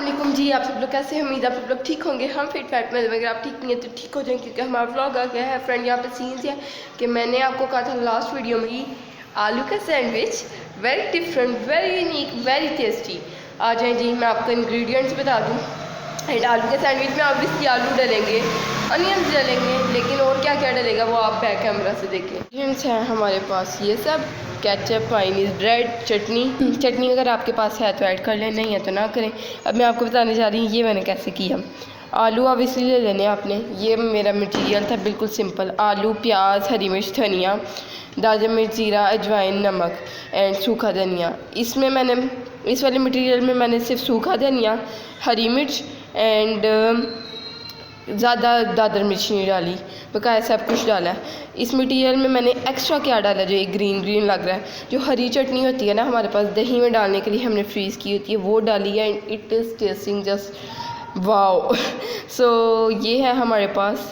वालेकुम जी। आप सब लोग कैसे हैं? उम्मीद आप सब लोग ठीक होंगे। हम फिट फैट में, अगर आप ठीक नहीं है तो ठीक हो जाएं, क्योंकि हमारा व्लॉग आ गया है। फ्रेंड यहाँ पे सीन्स है कि मैंने आपको कहा था लास्ट वीडियो में ही आलू का sandwich, very different, very unique, very tasty. आ जाएँ जी, मैं आपको इंग्रेडिएंट्स बता दूँ। एंड आलू के सैंडविच में ऑब्वियसली आलू डलेंगे, अनियंस डलेंगे, लेकिन और क्या क्या डलेगा वो आप बैक कैमरा से देखें। इंग्रेडिएंट्स हैं हमारे पास ये सब: केचप, चाइनीज़ ब्रेड, चटनी अगर आपके पास है तो ऐड कर लें, नहीं है तो ना करें। अब मैं आपको बताने जा रही हूँ ये मैंने कैसे किया। आलू ऑब्वियसली ले लेने आपने। ये मेरा मटेरियल था, बिल्कुल सिंपल। आलू, प्याज, हरी मिर्च, धनिया, दाल मिर्च, जीरा, अजवाइन, नमक एंड सूखा धनिया। इसमें मैंने इस वाले मटेरियल में मैंने सिर्फ सूखा धनिया, हरी मिर्च एंड ज़्यादा दादर मिर्च नहीं डाली, बकाया सब कुछ डाला है। इस मटेरियल में मैंने एक्स्ट्रा क्या डाला, जो एक ग्रीन ग्रीन लग रहा है, जो हरी चटनी होती है ना हमारे पास दही में डालने के लिए हमने फ्रीज़ की होती है, वो डाली है। And it is tasting just wow. So ये है हमारे पास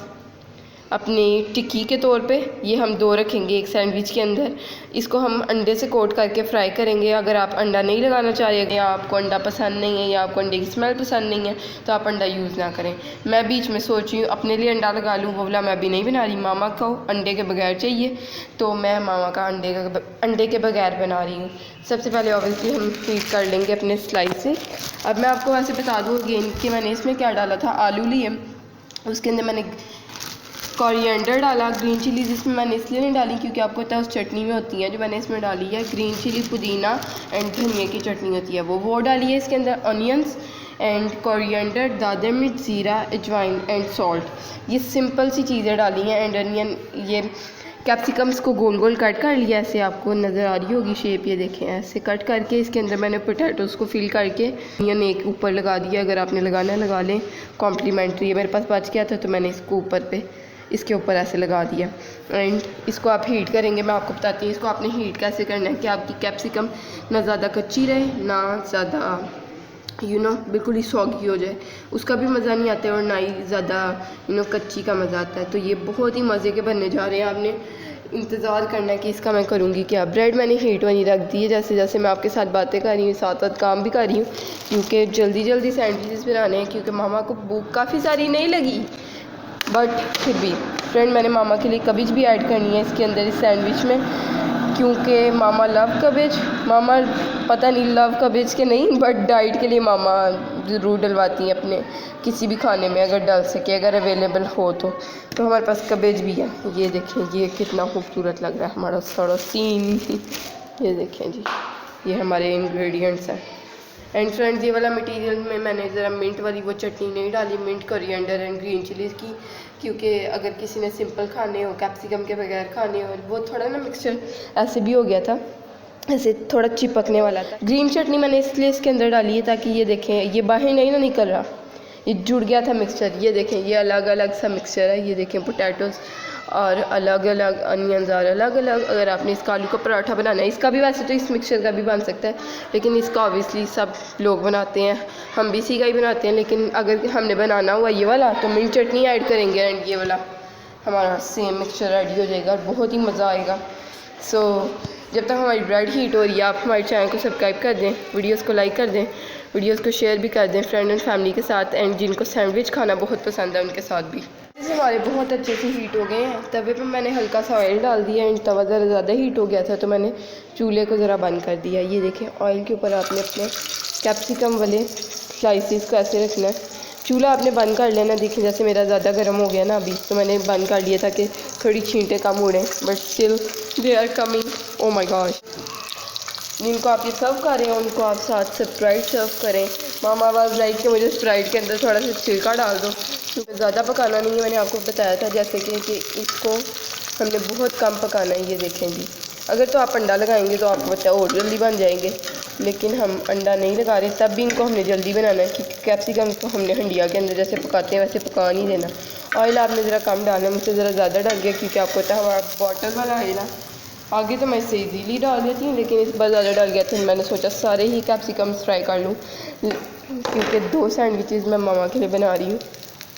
अपनी टिक्की के तौर पे। ये हम 2 रखेंगे एक सैंडविच के अंदर। इसको हम अंडे से कोट करके फ्राई करेंगे। अगर आप अंडा नहीं लगाना चाह रहे, या आपको अंडा पसंद नहीं है, या आपको अंडे की स्मेल पसंद नहीं है, तो आप अंडा यूज़ ना करें। मैं बीच में सोच रही हूँ अपने लिए अंडा लगा लूँ, वो वाला मैं अभी नहीं बना रही। मामा को अंडे के बगैर चाहिए, तो मैं मामा का अंडे के बगैर बना रही हूँ। सबसे पहले ऑब्वियसली हम हीट कर लेंगे अपने स्लाइस से। अब मैं आपको वैसे बता दूँ अगेन कि मैंने इसमें क्या डाला था। आलू लिए, उसके अंदर मैंने कोरिएंडर डाला, ग्रीन चिली जिसमें मैंने इसलिए नहीं डाली क्योंकि आपको पता है उस चटनी में होती है, जो मैंने इसमें डाली है ग्रीन चिली, पुदीना एंड धनिया की चटनी होती है, वो डाली है इसके अंदर। ऑनियंस एंड कोरिएंडर, दादर मिर्च, ज़ीरा, अजवाइन एंड सॉल्ट। ये सिंपल सी चीज़ें डाली हैं। एंड अनियन, ये कैप्सिकम्स को गोल गोल कट कर लिया, ऐसे आपको नज़र आ रही होगी शेप, ये देखें ऐसे कट करके। इसके अंदर मैंने पोटैटोज़ को फिल करके अनियन एक ऊपर लगा दिया। अगर आपने लगाना है लगा लें, कॉम्प्लीमेंट्री है। मेरे पास बच गया था तो मैंने इसको ऊपर पे इसके ऊपर ऐसे लगा दिया। एंड इसको आप हीट करेंगे। मैं आपको बताती हूँ इसको आपने हीट कैसे करना है कि आपकी कैप्सिकम ना ज़्यादा कच्ची रहे, ना ज़्यादा बिल्कुल ही सॉगी हो जाए, उसका भी मज़ा नहीं आता है, और ना ही ज़्यादा कच्ची का मज़ा आता है। तो ये बहुत ही मज़े के बनने जा रहे हैं। आपने इंतज़ार करना है कि इसका मैं करूँगी क्या। ब्रेड मैंने हीट वाली रख दी है। जैसे जैसे मैं आपके साथ बातें कर रही हूँ, साथ साथ काम भी कर रही हूँ, क्योंकि जल्दी जल्दी सैंडविचेस बनाने हैं, क्योंकि मामा को भूख काफ़ी सारी नहीं लगी, बट फिर भी फ्रेंड मैंने मामा के लिए कबीज भी ऐड करनी है इसके अंदर, इस सैंडविच में, क्योंकि मामा लव कबेज। मामा पता नहीं लव कबेज के नहीं, बट डाइट के लिए मामा ज़रूर डलवाती हैं अपने किसी भी खाने में, अगर डल सके, अगर अवेलेबल हो तो हमारे पास कबेज भी है। ये देखें, ये कितना खूबसूरत लग रहा है हमारा सारा सीन। ये देखें जी, ये हमारे इंग्रेडिएंट्स हैं। एंड फ्रेंड्स, ये वाला मटेरियल में मैंने ज़रा मिंट वाली वो चटनी नहीं डाली, mint, coriander and green chillies की, क्योंकि अगर किसी ने सिंपल खाने हो, कैप्सिकम के बगैर खाने हो, वो थोड़ा ना मिक्सचर ऐसे भी हो गया था, ऐसे थोड़ा चिपकने वाला था। ग्रीन चटनी मैंने इसलिए इसके अंदर डाली है ताकि ये देखें, ये बाहर नहीं ना निकल रहा, ये जुड़ गया था मिक्सचर। ये देखें, ये अलग अलग सा मिक्सचर है। ये देखें, पोटैटोज़ और अलग अलग अनियंस और अलग अलग। अगर आपने इसका आलू का पराठा बनाना है, इसका भी वैसे तो इस मिक्सचर का भी बन सकता है, लेकिन इसका ऑब्वियसली सब लोग बनाते हैं, हम भी इसी का ही बनाते हैं। लेकिन अगर हमने बनाना हुआ ये वाला तो मिंट चटनी ऐड करेंगे, एंड ये वाला हमारा सेम मिक्सचर रेडी हो जाएगा और बहुत ही मज़ा आएगा। सो जब तक हमारी ब्रेड हीट हो रही है, आप हमारे चैनल को सब्सक्राइब कर दें, वीडियोस को लाइक कर दें, वीडियोस को शेयर भी कर दें फ्रेंड एंड फैमिली के साथ, एंड जिनको सैंडविच खाना बहुत पसंद है उनके साथ भी। जैसे हमारे बहुत अच्छे से हीट हो गए हैं, तवे पे मैंने हल्का सा ऑयल डाल दिया, एंड तवा ज़रा ज़्यादा हीट हो गया था तो मैंने चूल्हे को ज़रा बंद कर दिया। ये देखें, ऑयल के ऊपर आपने अपने कैप्सिकम वाले स्लाइसिस को ऐसे रखना है। चूल्हा आपने बंद कर लेना। देखिए, जैसे मेरा ज़्यादा गर्म हो गया ना अभी, तो मैंने बंद कर लिया था कि थोड़ी छींटें कम उड़ें, but still they are coming. Oh my god. जिनको आप ये सर्व कर रहे हैं उनको आप साथ स्प्राइट सर्व करें। मामा आवाज़ लाइक कि मुझे स्प्राइट के अंदर थोड़ा सा छिलका डाल दो, क्योंकि ज़्यादा पकाना नहीं है। मैंने आपको बताया था जैसे कि इसको हमने बहुत कम पकाना है। ये देखें जी, अगर तो आप अंडा लगाएंगे तो आपको पता है और जल्दी बन जाएंगे, लेकिन हम अंडा नहीं लगा रहे, तब भी इनको हमने जल्दी बनाना है, क्योंकि कैप्सिकम को हमने हंडिया के अंदर जैसे पकाते हैं वैसे पका नहीं देना। ऑयल आपने ज़रा कम डालना है, मुझसे ज़रा ज़्यादा डाल गया, क्योंकि आपको पता है हमारा बॉटल वाला ऑयल है। आगे तो मैं इसे ईजीली डाल देती हूँ, लेकिन इस बार ज़्यादा डाल गया था। मैंने सोचा सारे ही कैप्सिकम फ्राई कर लूँ, क्योंकि 2 सैंडविचेज़ मैं मामा के लिए बना रही हूँ।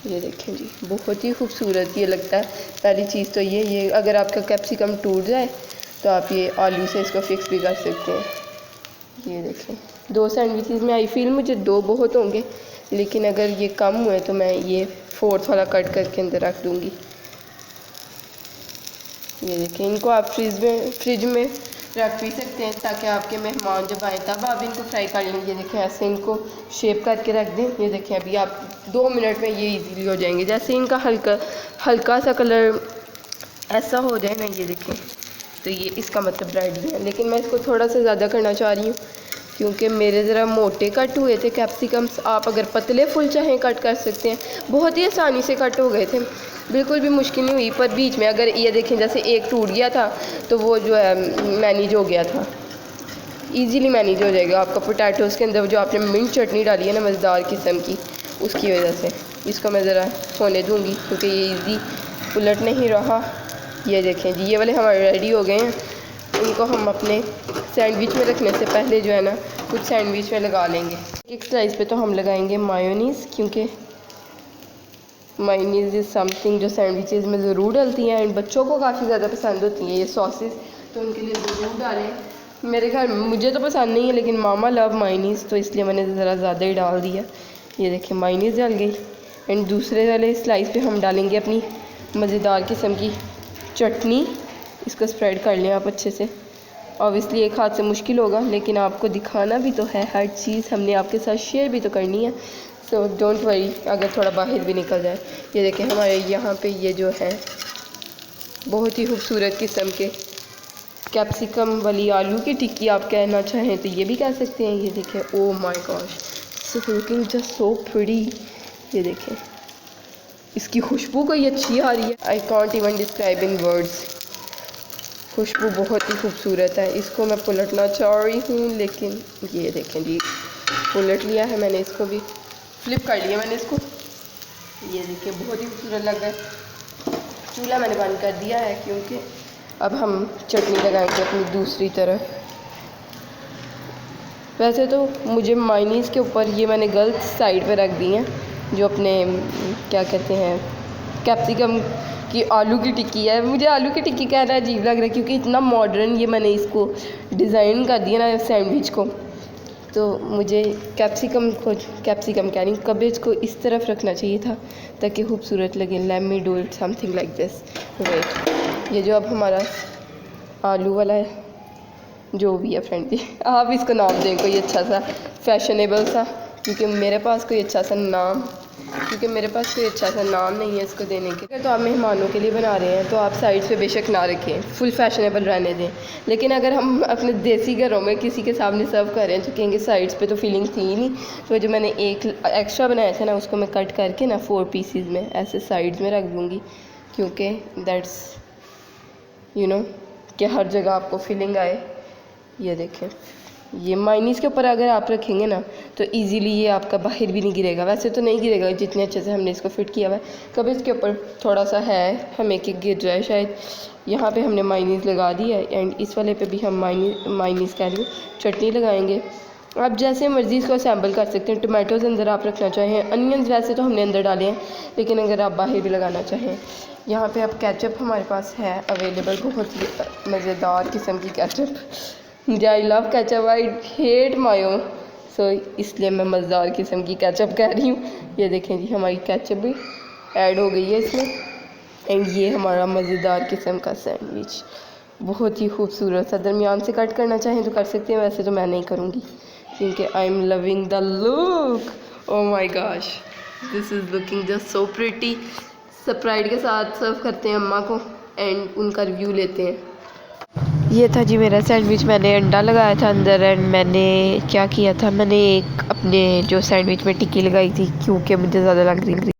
ये देखें जी, बहुत ही खूबसूरत ये लगता है। पहली चीज़ तो ये अगर आपका कैप्सिकम टूट जाए तो आप ये आलू से इसको फिक्स भी कर सकते हैं। ये देखें 2 सैंडविचेस में आई फील मुझे 2 बहुत होंगे, लेकिन अगर ये कम हुए तो मैं ये 4th वाला कट करके अंदर रख दूँगी। ये देखें, इनको आप फ्रिज में रख भी सकते हैं ताकि आपके मेहमान जब आए तब आप इनको फ्राई कर लें। ये देखें, ऐसे इनको शेप करके रख दें। ये देखें, अभी आप 2 मिनट में ये इजीली हो जाएंगे। जैसे इनका हल्का सा कलर ऐसा हो जाए ना, ये देखें, तो ये इसका मतलब रेडी है। लेकिन मैं इसको थोड़ा सा ज़्यादा करना चाह रही हूँ क्योंकि मेरे ज़रा मोटे कट हुए थे कैप्सिकम्स। आप अगर पतले फुल चाहें कट कर सकते हैं, बहुत ही आसानी से कट हो गए थे, बिल्कुल भी मुश्किल नहीं हुई। पर बीच में अगर ये देखें जैसे एक टूट गया था तो वो जो है मैनेज हो गया था, इजीली मैनेज हो जाएगा आपका। पोटैटोज़ के अंदर जो आपने मिंट चटनी डाली है ना मज़ेदार किस्म की, उसकी वजह से इसको मैं ज़रा होने दूँगी क्योंकि ये ईजी उलट नहीं रहा। ये देखें जी, ये वाले हमारे रेडी हो गए हैं। इनको हम अपने सैंडविच में रखने से पहले जो है ना कुछ सैंडविच में लगा लेंगे। एक स्लाइस पे तो हम लगाएंगे मायोनीज़, क्योंकि मायोनीज़ इज़ समथिंग जो सैंडविचेज़ में ज़रूर डलती हैं एंड बच्चों को काफ़ी ज़्यादा पसंद होती हैं ये सॉसेस, तो उनके लिए ज़रूर डालें। मेरे घर में मुझे तो पसंद नहीं है, लेकिन मामा लव मायोनीज़, तो इसलिए मैंने ज़रा ज़्यादा ही डाल दिया। ये देखें, मायोनीज़ डल गई एंड दूसरे वाले स्लाइस पे हम डालेंगे अपनी मज़ेदार किस्म की चटनी। इसको स्प्रेड कर लें आप अच्छे से। ऑब्वियसली एक हाथ से मुश्किल होगा, लेकिन आपको दिखाना भी तो है, हर चीज़ हमने आपके साथ शेयर भी तो करनी है, सो डोंट वरी अगर थोड़ा बाहर भी निकल जाए। ये देखें, हमारे यहाँ पे ये जो है बहुत ही खूबसूरत किस्म के कैप्सिकम वाली आलू की टिक्की आप कहना चाहें तो ये भी कह सकते हैं। ये देखें, oh my gosh, so looking just so pretty. ये देखें, इसकी खुशबू कोई अच्छी आ रही है, I can't even describe in words. खुशबू बहुत ही खूबसूरत है। इसको मैं पलटना चाह रही हूँ, लेकिन ये देखें जी, पलट लिया है मैंने, इसको भी फ्लिप कर लिया मैंने इसको। ये देखिए, बहुत ही खूबसूरत लग रहा है। चूल्हा मैंने बंद कर दिया है क्योंकि अब हम चटनी लगाएंगे अपनी दूसरी तरफ। वैसे तो मुझे मायोनीज़ के ऊपर ये मैंने गलत साइड पे रख दी हैं, जो अपने क्या कहते हैं कैप्सिकम की आलू की टिक्की है। मुझे आलू की टिक्की कहना अजीब लग रहा है क्योंकि इतना मॉडर्न ये मैंने इसको डिज़ाइन कर दिया ना सैंडविच को, तो मुझे कैप्सिकम कह रही कबेज को इस तरफ रखना चाहिए था ताकि खूबसूरत लगे। Let me do it something like this. Wait, ये जो अब हमारा आलू वाला है, जो भी है फ्रेंड जी, आप इसको नाम दें कोई अच्छा सा फैशनेबल सा, क्योंकि मेरे पास कोई अच्छा सा नाम नहीं है इसको देने के। तो आप मेहमानों के लिए बना रहे हैं तो आप साइड्स पे बेशक ना रखें, फुल फैशनेबल रहने दें। लेकिन अगर हम अपने देसी घरों में किसी के सामने सर्व कर रहे हैं तो कहेंगे साइड्स पे तो फीलिंग थी ही नहीं। तो जो मैंने एक एक्स्ट्रा बनाया था ना, उसको मैं कट करके ना 4 पीसीज में ऐसे साइड्स में रख दूँगी, क्योंकि दैट्स कि हर जगह आपको फीलिंग आए। ये देखें, ये मायोनीज़ के ऊपर अगर आप रखेंगे ना तो इजीली ये आपका बाहर भी नहीं गिरेगा। वैसे तो नहीं गिरेगा जितने अच्छे से हमने इसको फिट किया हुआ है, कभी इसके ऊपर थोड़ा सा है हमें कि गिर जाए शायद। यहाँ पे हमने मायोनीज़ लगा दी है एंड इस वाले पे भी हम मायोनीज़ कह रही हूँ चटनी लगाएंगे। आप जैसे मर्ज़ी इसको असेंबल कर सकते हैं। टमाटोज़ अंदर आप रखना चाहें, अनियंस वैसे तो हमने अंदर डाले हैं, लेकिन अगर आप बाहर भी लगाना चाहें। यहाँ पे अब केचप हमारे पास है अवेलेबल, बहुत ही मज़ेदार किस्म की केचप। मुझे I love ketchup, I hate mayo, so इसलिए मैं मज़ेदार किस्म की केचप कह रही हूँ। ये देखें जी, हमारी केचप भी ऐड हो गई है इसमें एंड ये हमारा मज़ेदार किस्म का सैंडविच बहुत ही खूबसूरत सा। दरमियान से कट करना चाहें तो कर सकते हैं, वैसे तो मैं नहीं करूँगी क्योंकि I am loving the look. Oh my gosh, this is looking just so pretty. Sprite के साथ सर्व करते हैं अम्मा को एंड उनका रिव्यू लेते हैं। ये था जी मेरा सैंडविच। मैंने अंडा लगाया था अंदर एंड मैंने क्या किया था, मैंने एक अपने जो सैंडविच में टिक्की लगाई थी क्योंकि मुझे ज़्यादा लग रही